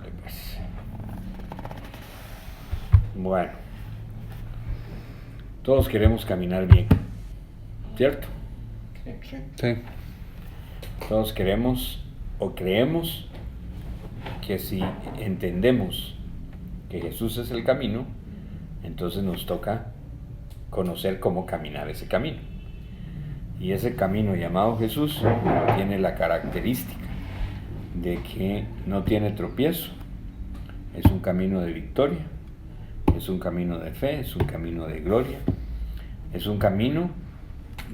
Órale, pues. Bueno, todos queremos caminar bien, ¿cierto? Sí. Todos queremos o creemos que si entendemos que Jesús es el camino, entonces nos toca conocer cómo caminar ese camino. Y ese camino llamado Jesús tiene la característica de que no tiene tropiezo. Es un camino de victoria, es un camino de fe, es un camino de gloria, es un camino,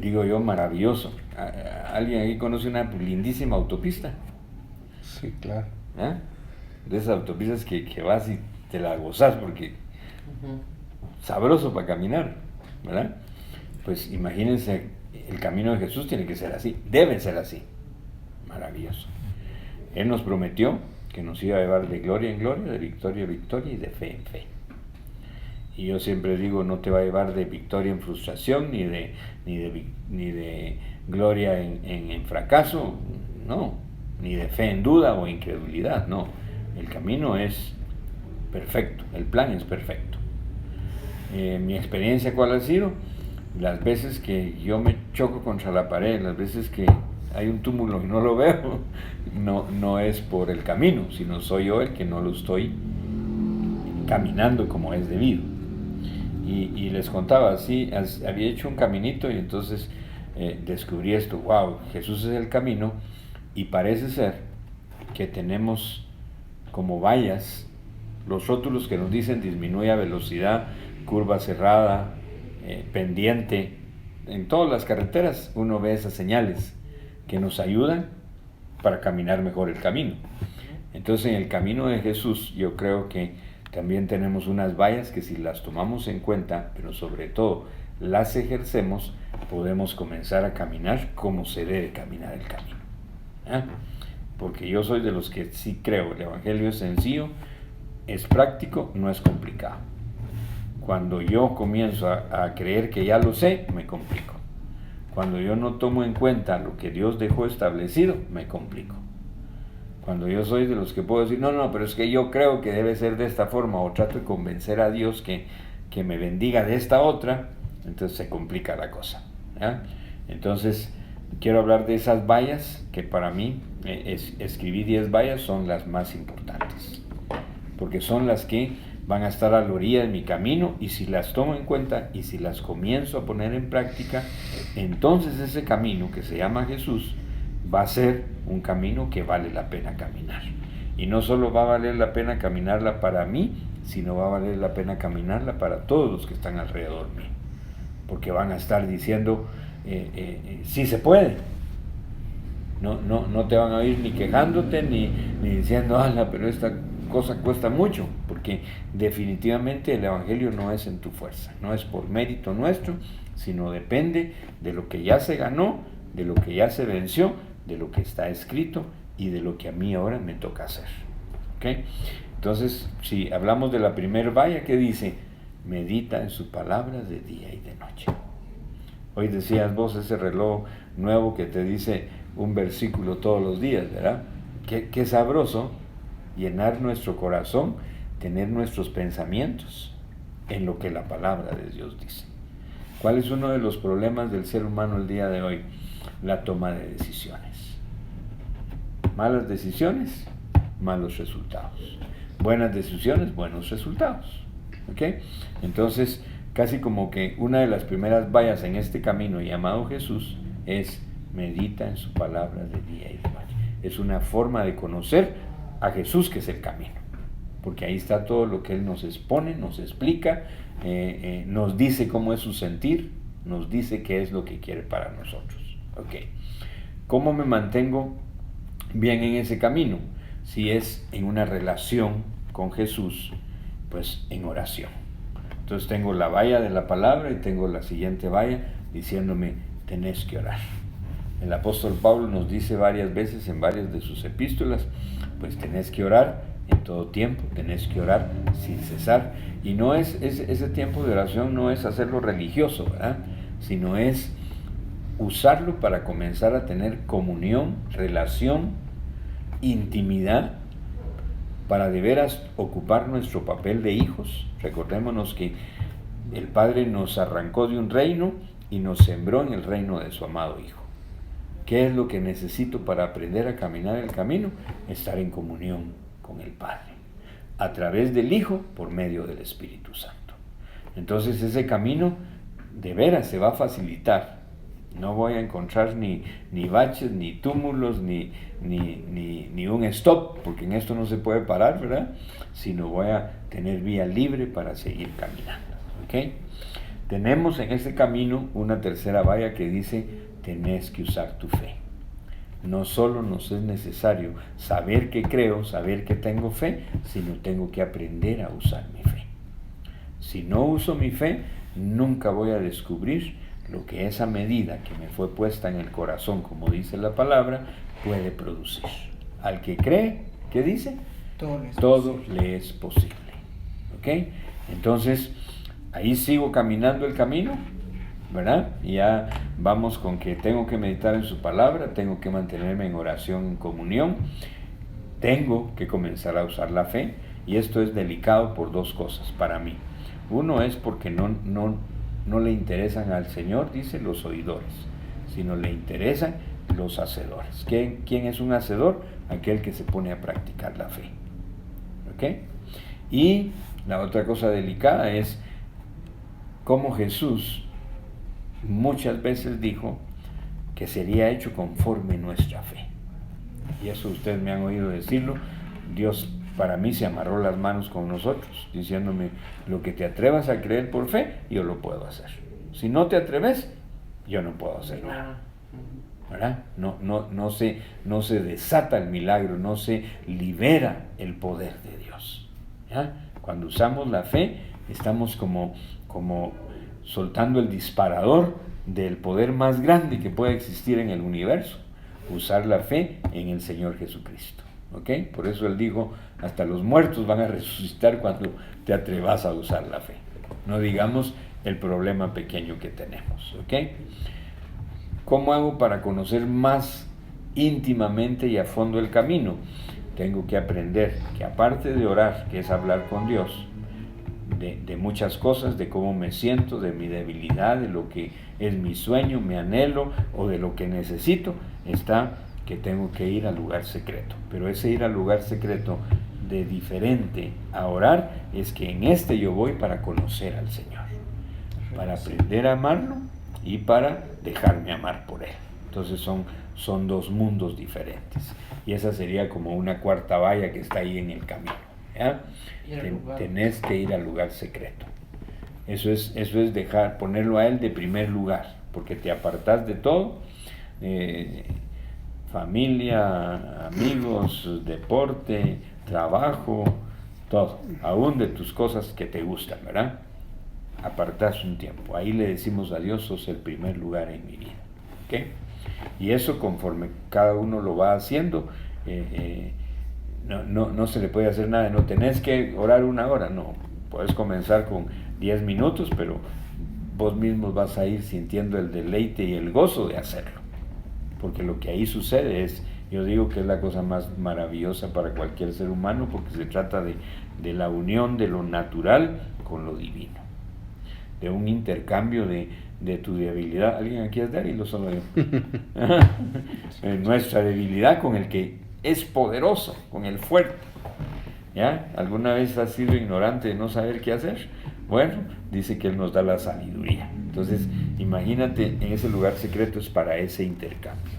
digo yo, maravilloso. ¿Alguien aquí conoce una lindísima autopista? Sí, claro. ¿Eh? De esas autopistas que vas y te la gozas porque sabroso para caminar, ¿verdad? Pues imagínense, el camino de Jesús tiene que ser así, debe ser así, maravilloso. Él nos prometió que nos iba a llevar de gloria en gloria, de victoria en victoria y de fe en fe. Y yo siempre digo, no te va a llevar de victoria en frustración, ni de gloria en fracaso, no, ni de fe en duda o incredulidad, no. El camino es perfecto, el plan es perfecto. Mi experiencia, ¿cuál ha sido? Las veces que yo me choco contra la pared, las veces que hay un túmulo y no lo veo, no es por el camino, sino soy yo el que no lo estoy caminando como es debido. Y les contaba, sí, había hecho un caminito y entonces descubrí esto, wow, Jesús es el camino, y parece ser que tenemos como vallas los rótulos que nos dicen disminuye a velocidad, curva cerrada, pendiente. En todas las carreteras uno ve esas señales que nos ayudan para caminar mejor el camino. Entonces en el camino de Jesús yo creo que también tenemos unas vallas que si las tomamos en cuenta, pero sobre todo las ejercemos, podemos comenzar a caminar como se debe caminar el camino. Porque yo soy de los que sí creo, el Evangelio es sencillo, es práctico, no es complicado. Cuando yo comienzo a creer que ya lo sé, me complico. Cuando yo no tomo en cuenta lo que Dios dejó establecido, me complico. Cuando yo soy de los que puedo decir, no, pero es que yo creo que debe ser de esta forma, o trato de convencer a Dios que me bendiga de esta otra, entonces se complica la cosa. Entonces, quiero hablar de esas vallas, que para mí, escribí 10 vallas, son las más importantes, porque son las que van a estar a la orilla de mi camino, y si las tomo en cuenta y si las comienzo a poner en práctica, entonces ese camino que se llama Jesús va a ser un camino que vale la pena caminar. Y no solo va a valer la pena caminarla para mí, sino va a valer la pena caminarla para todos los que están alrededor mío, porque van a estar diciendo, sí se puede. No te van a oír ni quejándote, ni diciendo, pero esta cosa cuesta mucho, porque definitivamente el Evangelio no es en tu fuerza, no es por mérito nuestro, sino depende de lo que ya se ganó, de lo que ya se venció, de lo que está escrito y de lo que a mí ahora me toca hacer. ¿Okay? Entonces, si hablamos de la primer valla, que dice, medita en su palabra de día y de noche. Hoy decías vos ese reloj nuevo que te dice un versículo todos los días, ¿verdad? Qué sabroso llenar nuestro corazón, tener nuestros pensamientos en lo que la palabra de Dios dice. ¿Cuál es uno de los problemas del ser humano el día de hoy? La toma de decisiones. Malas decisiones, malos resultados. Buenas decisiones, buenos resultados. ¿Ok? Entonces, casi como que una de las primeras vallas en este camino llamado Jesús es medita en su palabra de día y de noche. Es una forma de conocer a Jesús, que es el camino, porque ahí está todo lo que Él nos expone, nos explica, nos dice cómo es su sentir, nos dice qué es lo que quiere para nosotros. Okay. ¿Cómo me mantengo bien en ese camino? Si es en una relación con Jesús, pues en oración. Entonces tengo la valla de la palabra y tengo la siguiente valla diciéndome, tenés que orar. El apóstol Pablo nos dice varias veces en varias de sus epístolas, pues tenés que orar en todo tiempo, tenés que orar sin cesar. Y no es ese tiempo de oración no es hacerlo religioso, ¿verdad? Sino es usarlo para comenzar a tener comunión, relación, intimidad para de veras ocupar nuestro papel de hijos. Recordémonos que el Padre nos arrancó de un reino y nos sembró en el reino de su amado Hijo. ¿Qué es lo que necesito para aprender a caminar el camino? Estar en comunión con el Padre, a través del Hijo, por medio del Espíritu Santo. Entonces ese camino de veras se va a facilitar. No voy a encontrar ni baches, ni túmulos, ni un stop, porque en esto no se puede parar, ¿verdad? Sino voy a tener vía libre para seguir caminando, ¿ok? Tenemos en este camino una tercera valla que dice: tenés que usar tu fe. No solo nos es necesario saber que creo, saber que tengo fe, sino tengo que aprender a usar mi fe. Si no uso mi fe, nunca voy a descubrir lo que esa medida que me fue puesta en el corazón, como dice la palabra, puede producir. Al que cree, ¿qué dice? Todo le es posible. ¿Ok? Entonces, ahí sigo caminando el camino, ¿verdad? Y ya vamos con que tengo que meditar en su palabra, tengo que mantenerme en oración, en comunión, tengo que comenzar a usar la fe, y esto es delicado por dos cosas para mí. Uno es porque no le interesan al Señor, dice, los oidores, sino le interesan los hacedores. ¿Quién es un hacedor? Aquel que se pone a practicar la fe. ¿Ok? Y la otra cosa delicada es cómo Jesús muchas veces dijo que sería hecho conforme nuestra fe. Y eso ustedes me han oído decirlo. Dios para mí se amarró las manos con nosotros, diciéndome: lo que te atrevas a creer por fe, yo lo puedo hacer. Si no te atreves, yo no puedo hacer nada. ¿Verdad? No se desata el milagro, no se libera el poder de Dios. ¿Ya? Cuando usamos la fe, estamos como soltando el disparador del poder más grande que puede existir en el universo: usar la fe en el Señor Jesucristo. ¿Ok? Por eso Él dijo: hasta los muertos van a resucitar cuando te atrevas a usar la fe. No digamos el problema pequeño que tenemos. ¿Ok? ¿Cómo hago para conocer más íntimamente y a fondo el camino? Tengo que aprender que, aparte de orar, que es hablar con Dios, de muchas cosas, de cómo me siento, de mi debilidad, de lo que es mi sueño, mi anhelo o de lo que necesito, está que tengo que ir al lugar secreto. Pero ese ir al lugar secreto de diferente a orar es que en este yo voy para conocer al Señor, para aprender a amarlo y para dejarme amar por Él. Entonces son dos mundos diferentes. Y esa sería como una cuarta valla que está ahí en el camino. ¿Ya? Tenés que ir al lugar secreto. Eso es ponerlo a Él de primer lugar, porque te apartás de todo, familia, amigos, deporte, trabajo, todo, aún de tus cosas que te gustan, ¿verdad? Apartás un tiempo. Ahí le decimos a Dios: sos el primer lugar en mi vida. ¿Ok? Y eso, conforme cada uno lo va haciendo, no se le puede hacer nada. No tenés que orar 1 hora, no. Puedes comenzar con 10 minutos, pero vos mismos vas a ir sintiendo el deleite y el gozo de hacerlo. Porque lo que ahí sucede yo digo que es la cosa más maravillosa para cualquier ser humano, porque se trata de la unión de lo natural con lo divino, de un intercambio de tu debilidad. ¿Alguien aquí es débil o solo yo? Nuestra debilidad con el que es poderoso, con el fuerte. ¿Ya? ¿Alguna vez has sido ignorante de no saber qué hacer? Bueno, dice que Él nos da la sabiduría. Entonces, imagínate, en ese lugar secreto es para ese intercambio,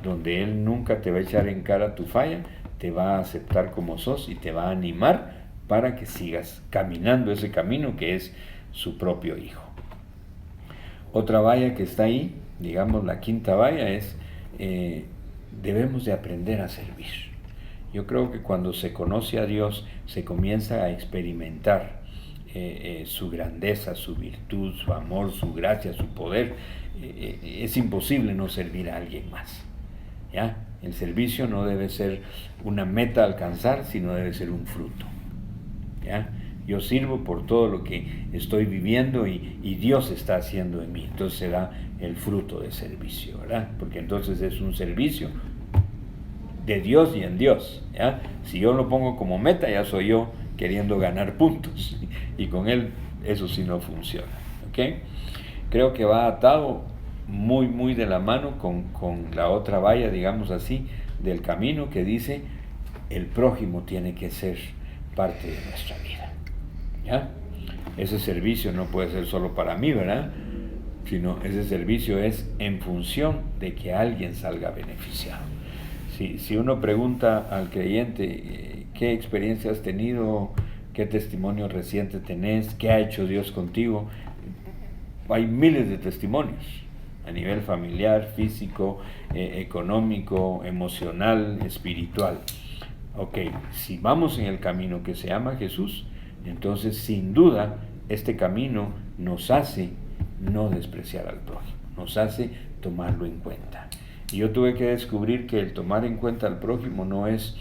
donde Él nunca te va a echar en cara tu falla, te va a aceptar como sos y te va a animar para que sigas caminando ese camino que es su propio Hijo. Otra valla que está ahí, digamos la quinta valla, es debemos de aprender a servir. Yo creo que cuando se conoce a Dios, se comienza a experimentar su grandeza, su virtud, su amor, su gracia, su poder. Es imposible no servir a alguien más. ¿Ya? El servicio no debe ser una meta a alcanzar, sino debe ser un fruto. ¿Ya? Yo sirvo por todo lo que estoy viviendo y Dios está haciendo en mí. Entonces se da el fruto de servicio, ¿verdad? Porque entonces es un servicio de Dios y en Dios, ¿ya? Si yo lo pongo como meta, ya soy yo queriendo ganar puntos, y con Él eso sí no funciona, ¿ok? Creo que va atado muy, muy de la mano con la otra valla, digamos así, del camino, que dice: el prójimo tiene que ser parte de nuestra vida, ¿ya? Ese servicio no puede ser solo para mí, ¿verdad? Sino ese servicio es en función de que alguien salga beneficiado. Si uno pregunta al creyente, ¿qué experiencia has tenido? ¿Qué testimonio reciente tenés? ¿Qué ha hecho Dios contigo? Hay miles de testimonios a nivel familiar, físico, económico, emocional, espiritual. Ok, si vamos en el camino que se llama Jesús, entonces sin duda este camino nos hace no despreciar al prójimo, nos hace tomarlo en cuenta. Y yo tuve que descubrir que el tomar en cuenta al prójimo no es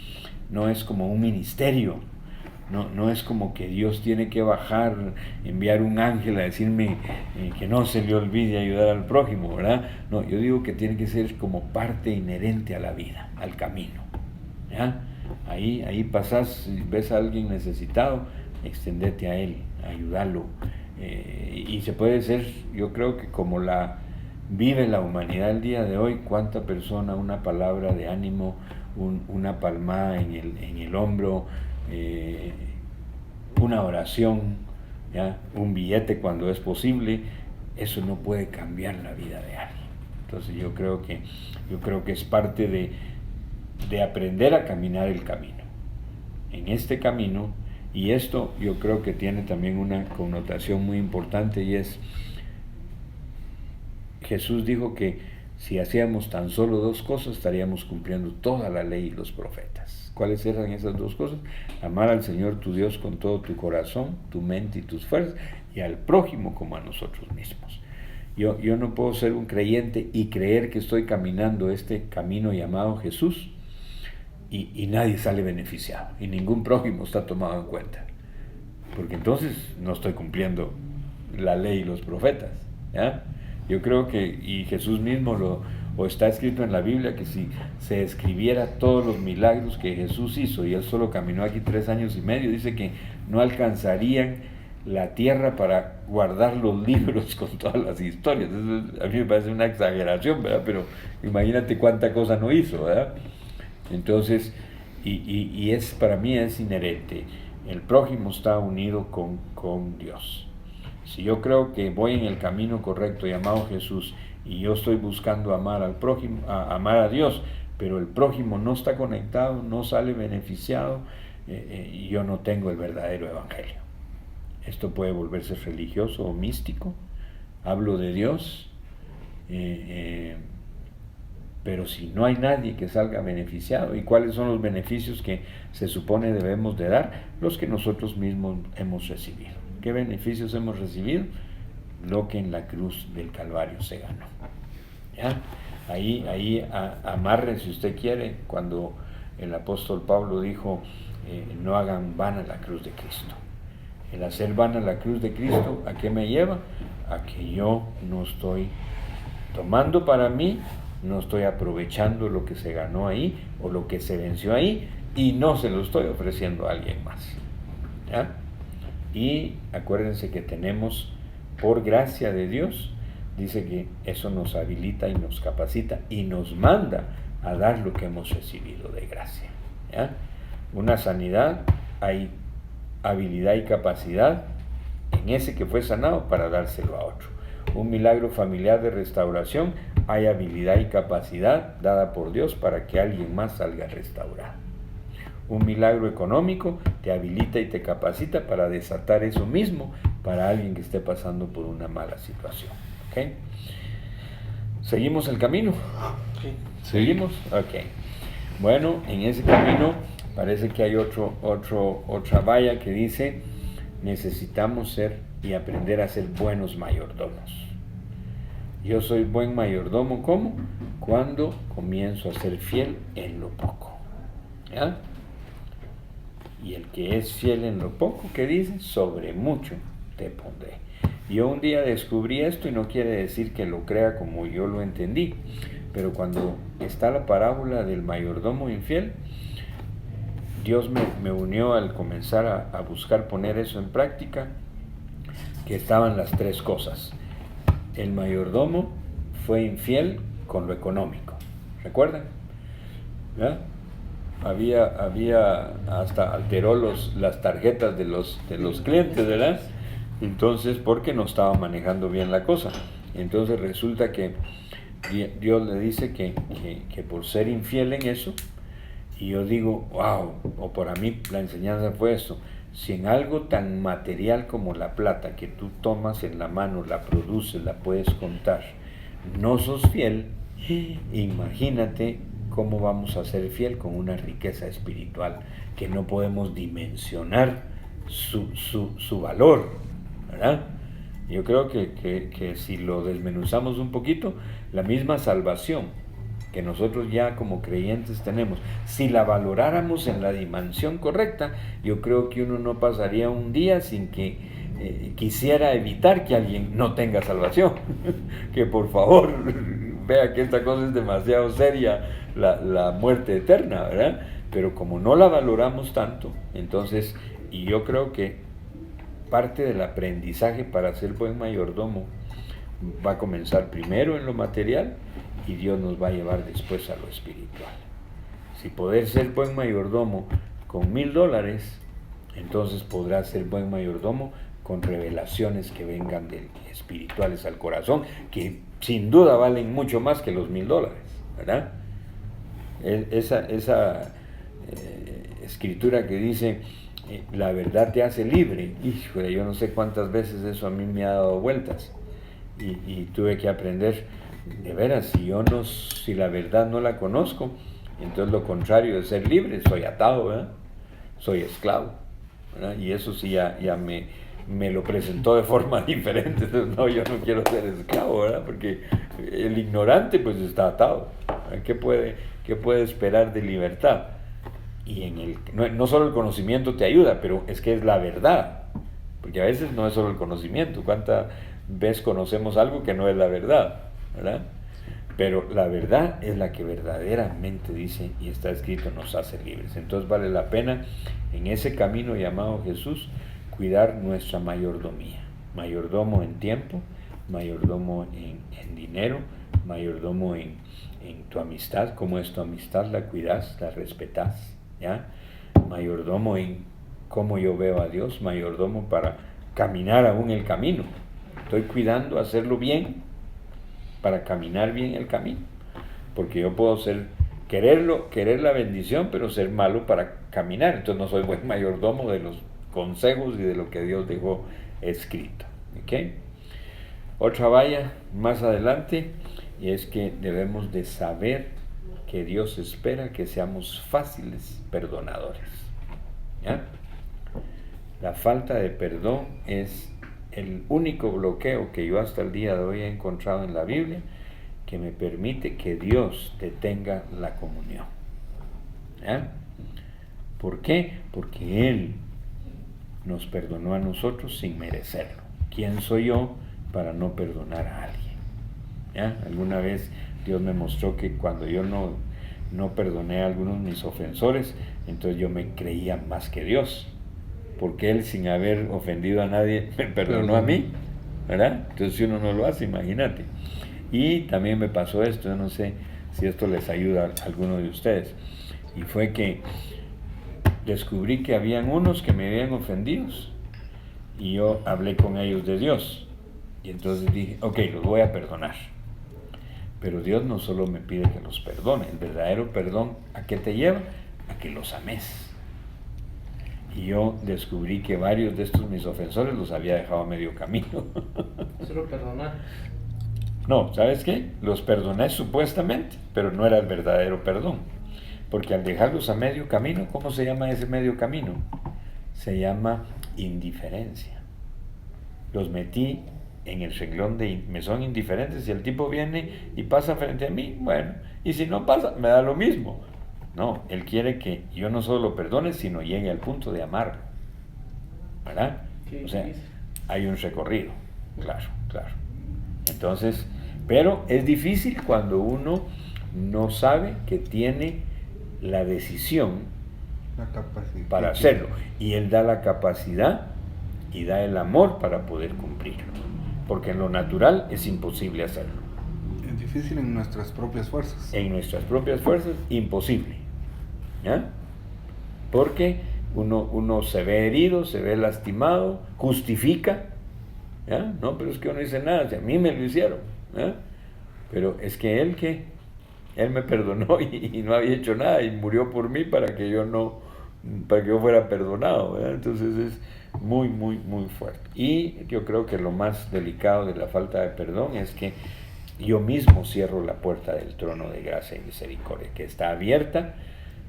como un ministerio, no es como que Dios tiene que bajar, enviar un ángel a decirme que no se le olvide ayudar al prójimo, ¿verdad? No, yo digo que tiene que ser como parte inherente a la vida, al camino, ¿ya? Ahí pasás, ves a alguien necesitado, extendete a él, ayúdalo. Y se puede ser, yo creo que como vive la humanidad el día de hoy, cuánta persona, una palabra de ánimo, una palmada en el hombro, una oración, ¿ya? Un billete cuando es posible, eso no puede cambiar la vida de alguien. Entonces yo creo que es parte de aprender a caminar el camino. En este camino, y esto yo creo que tiene también una connotación muy importante, y es: Jesús dijo que si hacíamos tan solo 2 cosas, estaríamos cumpliendo toda la ley y los profetas. ¿Cuáles eran esas 2 cosas? Amar al Señor tu Dios con todo tu corazón, tu mente y tus fuerzas, y al prójimo como a nosotros mismos. Yo no puedo ser un creyente y creer que estoy caminando este camino llamado Jesús y nadie sale beneficiado, y ningún prójimo está tomado en cuenta, porque entonces no estoy cumpliendo la ley y los profetas, ¿ya? Yo creo que, y Jesús mismo o está escrito en la Biblia, que si se escribiera todos los milagros que Jesús hizo, y él solo caminó aquí 3 años y medio, dice que no alcanzarían la tierra para guardar los libros con todas las historias. Eso a mí me parece una exageración, ¿verdad? Pero imagínate cuánta cosa no hizo, ¿verdad? Entonces, para mí es inherente. El prójimo está unido con Dios. Si yo creo que voy en el camino correcto llamado Jesús, y yo estoy buscando amar al prójimo, amar a Dios, pero el prójimo no está conectado, no sale beneficiado, yo no tengo el verdadero evangelio. Esto puede volverse religioso o místico. Hablo de Dios, pero si no hay nadie que salga beneficiado, ¿y cuáles son los beneficios que se supone debemos de dar? Los que nosotros mismos hemos recibido. ¿Qué beneficios hemos recibido? Lo que en la cruz del Calvario se ganó, ¿ya? Ahí amarre, si usted quiere, cuando el apóstol Pablo dijo: no hagan vana la cruz de Cristo. El hacer vana la cruz de Cristo, ¿a qué me lleva? A que yo no estoy tomando para mí, no estoy aprovechando lo que se ganó ahí o lo que se venció ahí, y no se lo estoy ofreciendo a alguien más, ¿ya? Y acuérdense que tenemos, por gracia de Dios, dice que eso nos habilita y nos capacita y nos manda a dar lo que hemos recibido de gracia, ¿ya? Una sanidad, hay habilidad y capacidad en ese que fue sanado para dárselo a otro. Un milagro familiar de restauración, hay habilidad y capacidad dada por Dios para que alguien más salga restaurado. Un milagro económico te habilita y te capacita para desatar eso mismo para alguien que esté pasando por una mala situación, ¿ok? ¿Seguimos el camino? Sí. ¿Seguimos? Ok. Bueno, en ese camino parece que hay otra valla que dice: necesitamos ser y aprender a ser buenos mayordomos. Yo soy buen mayordomo, ¿cómo? Cuando comienzo a ser fiel en lo poco, ¿ya? Y el que es fiel en lo poco, ¿qué dice? Sobre mucho te pondré. Yo un día descubrí esto, y no quiere decir que lo crea como yo lo entendí, pero cuando está la parábola del mayordomo infiel. Dios me unió al comenzar a buscar poner eso en práctica, que estaban las tres cosas. El mayordomo fue infiel con lo económico, ¿recuerdan? ¿Ya? Había hasta alteró las tarjetas de los clientes, ¿verdad? Entonces, porque no estaba manejando bien la cosa. Entonces resulta que Dios le dice que por ser infiel en eso, y yo digo, wow, o para mí la enseñanza fue esto: si en algo tan material como la plata que tú tomas en la mano, la produces, la puedes contar, no sos fiel, imagínate cómo vamos a ser fiel con una riqueza espiritual que no podemos dimensionar su valor, ¿verdad? Yo creo que si lo desmenuzamos un poquito, la misma salvación que nosotros ya como creyentes tenemos, si la valoráramos en la dimensión correcta, yo creo que uno no pasaría un día sin que quisiera evitar que alguien no tenga salvación. Que por favor vea que esta cosa es demasiado seria, la muerte eterna, ¿verdad? Pero como no la valoramos tanto, entonces, y yo creo que parte del aprendizaje para ser buen mayordomo va a comenzar primero en lo material, y Dios nos va a llevar después a lo espiritual. Si poder ser buen mayordomo con $1,000, entonces podrás ser buen mayordomo con revelaciones que vengan espirituales al corazón, que sin duda valen mucho más que los $1,000, ¿verdad? Esa escritura que dice, la verdad te hace libre. Híjole, yo no sé cuántas veces eso a mí me ha dado vueltas, y tuve que aprender, de veras, si la verdad no la conozco, entonces lo contrario de ser libre, soy atado, ¿verdad? Soy esclavo, ¿verdad? Y eso sí ya me lo presentó de forma diferente. Entonces, no, yo no quiero ser esclavo, ¿verdad? Porque el ignorante pues está atado. ¿Qué puede esperar de libertad? Y no solo el conocimiento te ayuda, pero es que es la verdad, porque a veces no es solo el conocimiento. ¿Cuántas veces conocemos algo que no es la verdad, verdad? Pero la verdad es la que verdaderamente dice, y está escrito, nos hace libres. Entonces vale la pena en ese camino llamado Jesús cuidar nuestra mayordomía. Mayordomo en tiempo, mayordomo en dinero, mayordomo en tu amistad. ¿Cómo es tu amistad? ¿La cuidas? ¿La respetas? ¿Ya? Mayordomo en cómo yo veo a Dios, mayordomo para caminar aún el camino. Estoy cuidando hacerlo bien para caminar bien el camino, porque yo puedo querer la bendición, pero ser malo para caminar. Entonces no soy buen mayordomo de los consejos y de lo que Dios dejó escrito. ¿Okay? Otra valla más adelante, y es que debemos de saber que Dios espera que seamos fáciles perdonadores. ¿Ya? La falta de perdón es el único bloqueo que yo hasta el día de hoy he encontrado en la Biblia que me permite que Dios detenga la comunión. ¿Ya? ¿Por qué? Porque Él nos perdonó a nosotros sin merecerlo. ¿Quién soy yo para no perdonar a alguien? ¿Ya? Alguna vez Dios me mostró que cuando yo no perdoné a algunos de mis ofensores, entonces yo me creía más que Dios, porque Él, sin haber ofendido a nadie, me perdonó a mí, ¿verdad? Entonces si uno no lo hace, imagínate. Y también me pasó esto, yo no sé si esto les ayuda a alguno de ustedes, y fue que descubrí que habían unos que me habían ofendido, y yo hablé con ellos de Dios, y entonces dije, ok, los voy a perdonar. Pero Dios no solo me pide que los perdone, el verdadero perdón, ¿a qué te lleva? A que los ames. Y yo descubrí que varios de estos mis ofensores los había dejado a medio camino. ¿Solo perdonar? No, ¿sabes qué? Los perdoné supuestamente, pero no era el verdadero perdón. Porque al dejarlos a medio camino, ¿cómo se llama ese medio camino? Se llama indiferencia. Los metí en el renglón de me son indiferentes. Si el tipo viene y pasa frente a mí, bueno, y si no pasa, me da lo mismo. No, Él quiere que yo no solo lo perdone, sino llegue al punto de amarlo, ¿verdad? O sea, hay un recorrido, claro. Entonces, pero es difícil cuando uno no sabe que tiene la decisión La capacidad. para hacerlo. Y Él da la capacidad y da el amor para poder cumplirlo. Porque en lo natural es imposible hacerlo. Es difícil en nuestras propias fuerzas. En nuestras propias fuerzas, imposible. ¿Ya? Porque uno se ve herido, se ve lastimado, justifica. ¿Ya? No, pero es que uno dice nada, si a mí me lo hicieron. ¿Ya? Pero es que Él me perdonó y no había hecho nada y murió por mí para que yo fuera perdonado, ¿verdad? Entonces es muy, muy, muy fuerte. Y yo creo que lo más delicado de la falta de perdón es que yo mismo cierro la puerta del trono de gracia y misericordia, que está abierta,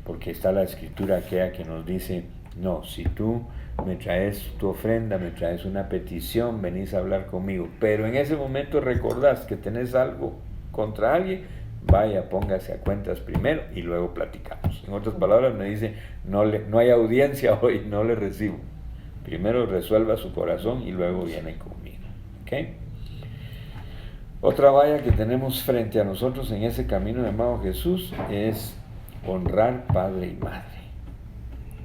porque está la escritura aquella que nos dice, no, si tú me traes tu ofrenda, me traes una petición, venís a hablar conmigo, pero en ese momento recordás que tenés algo contra alguien, vaya, póngase a cuentas primero y luego platicamos. En otras palabras me dice, no hay audiencia hoy, no le recibo. Primero resuelva su corazón y luego viene conmigo. ¿Okay? Otra valla que tenemos frente a nosotros en ese camino llamado Jesús es honrar padre y madre.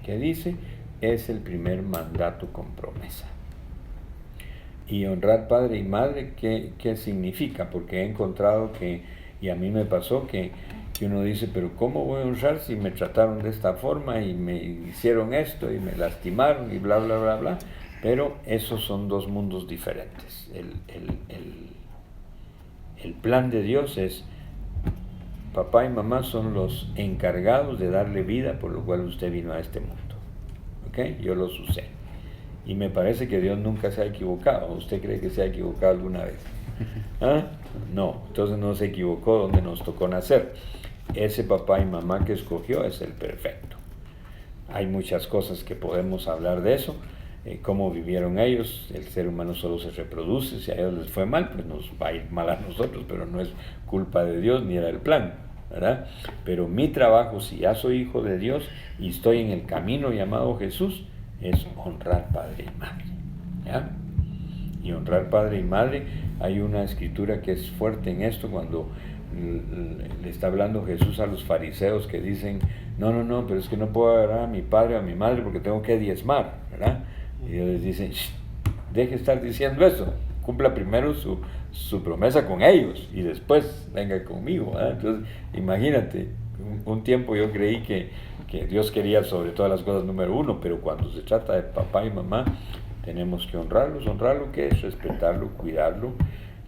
¿Qué dice? Es el primer mandato con promesa. Y honrar padre y madre, ¿qué significa? Porque he encontrado que, y a mí me pasó que uno dice, pero ¿cómo voy a honrar si me trataron de esta forma y me hicieron esto y me lastimaron y bla, bla, bla, bla? Pero esos son dos mundos diferentes. El plan de Dios es, papá y mamá son los encargados de darle vida por lo cual usted vino a este mundo. ¿Ok? Yo los usé. Y me parece que Dios nunca se ha equivocado. ¿Usted cree que se ha equivocado alguna vez? ¿Ah? No, entonces no se equivocó donde nos tocó nacer. Ese papá y mamá que escogió es el perfecto. Hay muchas cosas que podemos hablar de eso, cómo vivieron ellos. El ser humano solo se reproduce, si a ellos les fue mal, pues nos va a ir mal a nosotros, pero no es culpa de Dios ni era el plan, ¿verdad? Pero mi trabajo, si ya soy hijo de Dios y estoy en el camino llamado Jesús, es honrar padre y madre, ¿ya? Y honrar padre y madre, hay una escritura que es fuerte en esto cuando le está hablando Jesús a los fariseos que dicen, no, pero es que no puedo agarrar a mi padre o a mi madre porque tengo que diezmar, ¿verdad? Y Dios les dice, deje de estar diciendo eso, cumpla primero su promesa con ellos y después venga conmigo, ¿verdad? Entonces, imagínate, un tiempo yo creí que Dios quería sobre todas las cosas número uno, pero cuando se trata de papá y mamá, tenemos que honrarlos. Honrarlo, ¿qué es? Respetarlo, cuidarlo.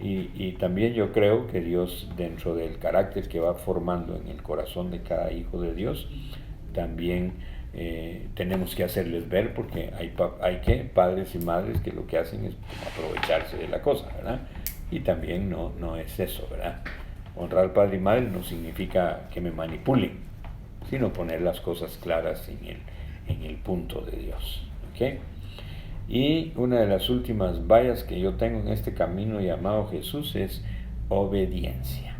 Y también yo creo que Dios, dentro del carácter que va formando en el corazón de cada hijo de Dios, también tenemos que hacerles ver, porque hay padres y madres que lo que hacen es aprovecharse de la cosa, ¿verdad? Y también no es eso, ¿verdad? Honrar padre y madre no significa que me manipulen, sino poner las cosas claras en el punto de Dios, ¿ok? Y una de las últimas vallas que yo tengo en este camino llamado Jesús es obediencia.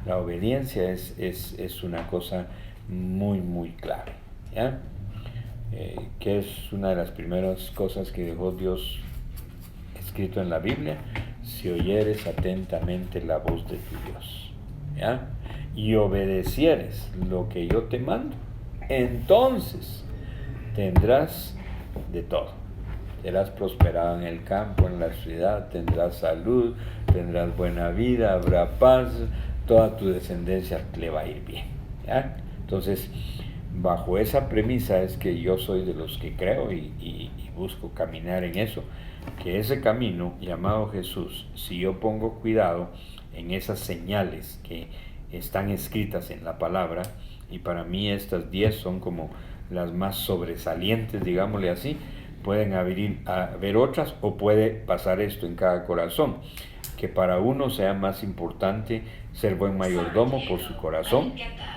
La obediencia es una cosa muy, muy clave, ¿ya? Que es una de las primeras cosas que dejó Dios escrito en la Biblia: si oyeres atentamente la voz de tu Dios, ¿ya? Y obedecieres lo que yo te mando, entonces tendrás de todo. Serás prosperado en el campo, en la ciudad, tendrás salud, tendrás buena vida, habrá paz, toda tu descendencia le va a ir bien, ¿ya? Entonces, bajo esa premisa es que yo soy de los que creo y busco caminar en eso, que ese camino llamado Jesús, si yo pongo cuidado en esas señales que están escritas en la palabra, y para mí estas 10 son como las más sobresalientes, digámosle así. Pueden haber otras, o puede pasar esto en cada corazón, que para uno sea más importante ser buen mayordomo por su corazón,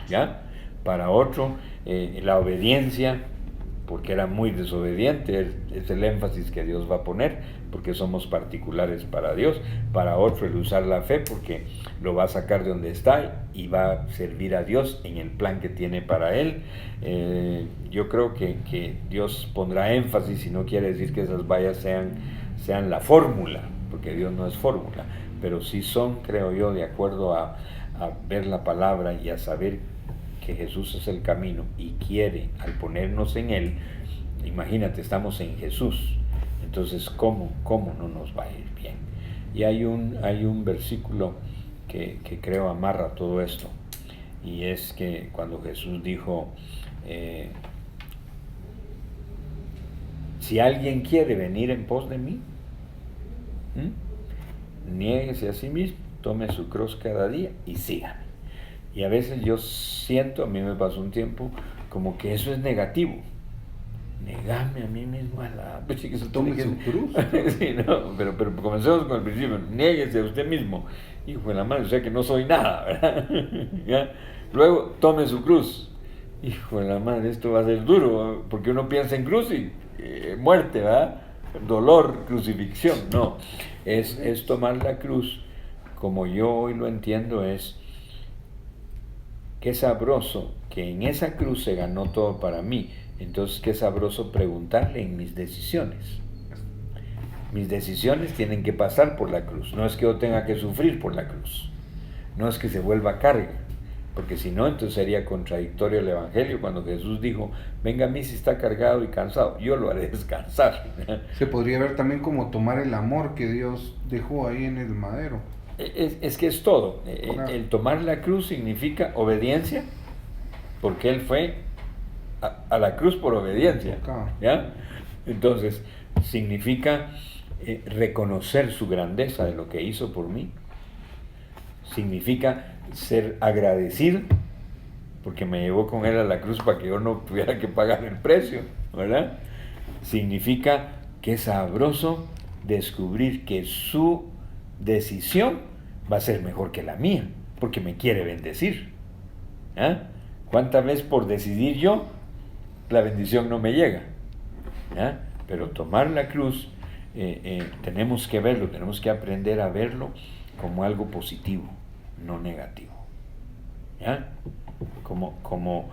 ¿ya? Para otro, la obediencia, porque era muy desobediente, es el énfasis que Dios va a poner, porque somos particulares para Dios. Para otro, el usar la fe, porque lo va a sacar de donde está y va a servir a Dios en el plan que tiene para él. Yo creo que Dios pondrá énfasis, y no quiere decir que esas vallas sean la fórmula, porque Dios no es fórmula, pero sí son, creo yo, de acuerdo a a ver la palabra y a saber que Jesús es el camino y quiere, al ponernos en Él, imagínate, estamos en Jesús, entonces ¿cómo no nos va a ir bien? Y hay un versículo que creo amarra todo esto, y es que cuando Jesús dijo, si alguien quiere venir en pos de mí, niéguese a sí mismo, tome su cruz cada día y sígame. Y a veces yo siento, a mí me pasó un tiempo, como que eso es negativo. Negame a mí mismo a la... Tome su cruz. Sí, no, pero comencemos con el principio. Niéguese a usted mismo. Hijo de la madre, o sea que no soy nada, ¿verdad? ¿Ya? Luego, tome su cruz. Hijo de la madre, esto va a ser duro, porque uno piensa en cruz y muerte, ¿verdad? Dolor, crucifixión. No, es tomar la cruz, como yo hoy lo entiendo, es qué sabroso que en esa cruz se ganó todo para mí. Entonces, qué sabroso preguntarle en mis decisiones. Mis decisiones tienen que pasar por la cruz. No es que yo tenga que sufrir por la cruz. No es que se vuelva carga. Porque si no, entonces sería contradictorio el Evangelio cuando Jesús dijo, venga a mí si está cargado y cansado, yo lo haré descansar. Se podría ver también como tomar el amor que Dios dejó ahí en el madero. Es que es todo. Claro. El tomar la cruz significa obediencia, porque Él fue a la cruz por obediencia. Claro. ¿Ya? Entonces, significa reconocer su grandeza de lo que hizo por mí. Significa ser agradecido, porque me llevó con Él a la cruz para que yo no tuviera que pagar el precio, ¿verdad? Significa que es sabroso descubrir que su decisión va a ser mejor que la mía, porque me quiere bendecir. ¿Ah? ¿Cuántas veces por decidir yo, la bendición no me llega? ¿Ah? Pero tomar la cruz, tenemos que verlo, tenemos que aprender a verlo como algo positivo, no negativo. ¿Ya? Como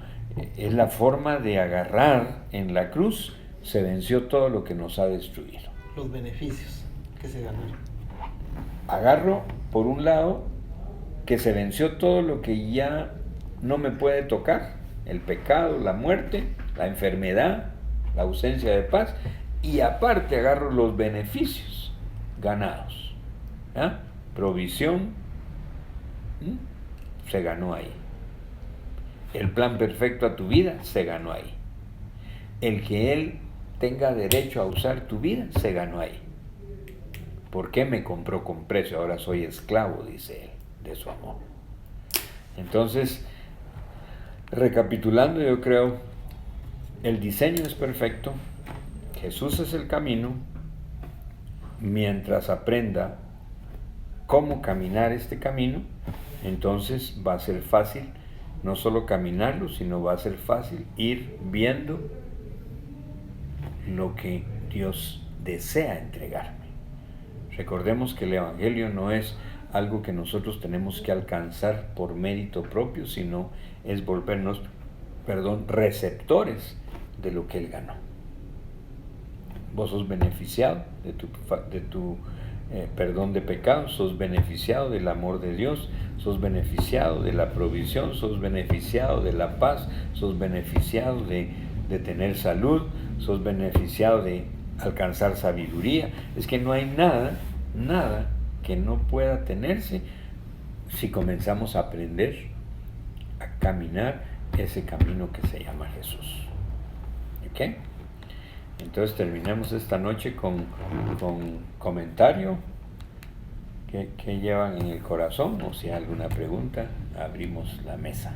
es la forma de agarrar en la cruz, se venció todo lo que nos ha destruido. Los beneficios que se ganaron. Agarro, por un lado, que se venció todo lo que ya no me puede tocar, el pecado, la muerte, la enfermedad, la ausencia de paz, y aparte agarro los beneficios ganados. ¿Ya? Provisión, se ganó ahí. El plan perfecto a tu vida se ganó ahí. El que Él tenga derecho a usar tu vida se ganó ahí. ¿Por qué me compró con precio? Ahora soy esclavo, dice Él, de su amor. Entonces, recapitulando, yo creo, el diseño es perfecto, Jesús es el camino, mientras aprenda cómo caminar este camino, entonces va a ser fácil no solo caminarlo, sino va a ser fácil ir viendo lo que Dios desea entregarme. Recordemos que el Evangelio no es algo que nosotros tenemos que alcanzar por mérito propio, sino es volvernos, receptores de lo que Él ganó. Vos sos beneficiado de tu perdón de pecados, sos beneficiado del amor de Dios, sos beneficiado de la provisión, sos beneficiado de la paz, sos beneficiado de tener salud, sos beneficiado de alcanzar sabiduría. Es que no hay nada que no pueda tenerse si comenzamos a aprender a caminar ese camino que se llama Jesús. ¿Ok? Entonces terminamos esta noche con comentario que llevan en el corazón, o si hay alguna pregunta, abrimos la mesa.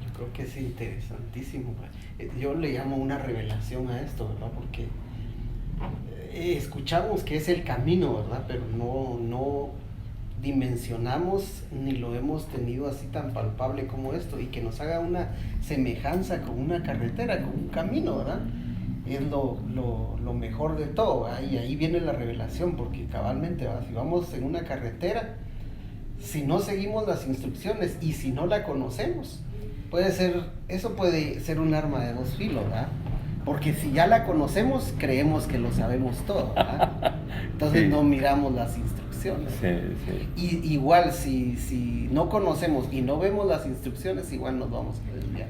Yo creo que es interesantísimo. Yo le llamo una revelación a esto, ¿verdad? Porque escuchamos que es el camino, ¿verdad? Pero no dimensionamos ni lo hemos tenido así tan palpable como esto, y que nos haga una semejanza con una carretera, con un camino, ¿verdad? Es lo mejor de todo, ¿verdad? Y ahí viene la revelación, porque cabalmente, ¿verdad? Si vamos en una carretera, si no seguimos las instrucciones y si no la conocemos, eso puede ser un arma de dos filos, ¿verdad? Porque si ya la conocemos, creemos que lo sabemos todo, ¿verdad? Entonces Sí. no miramos las instrucciones. instrucciones. Sí, sí. Y igual si no conocemos y no vemos las instrucciones, igual nos vamos a desviar.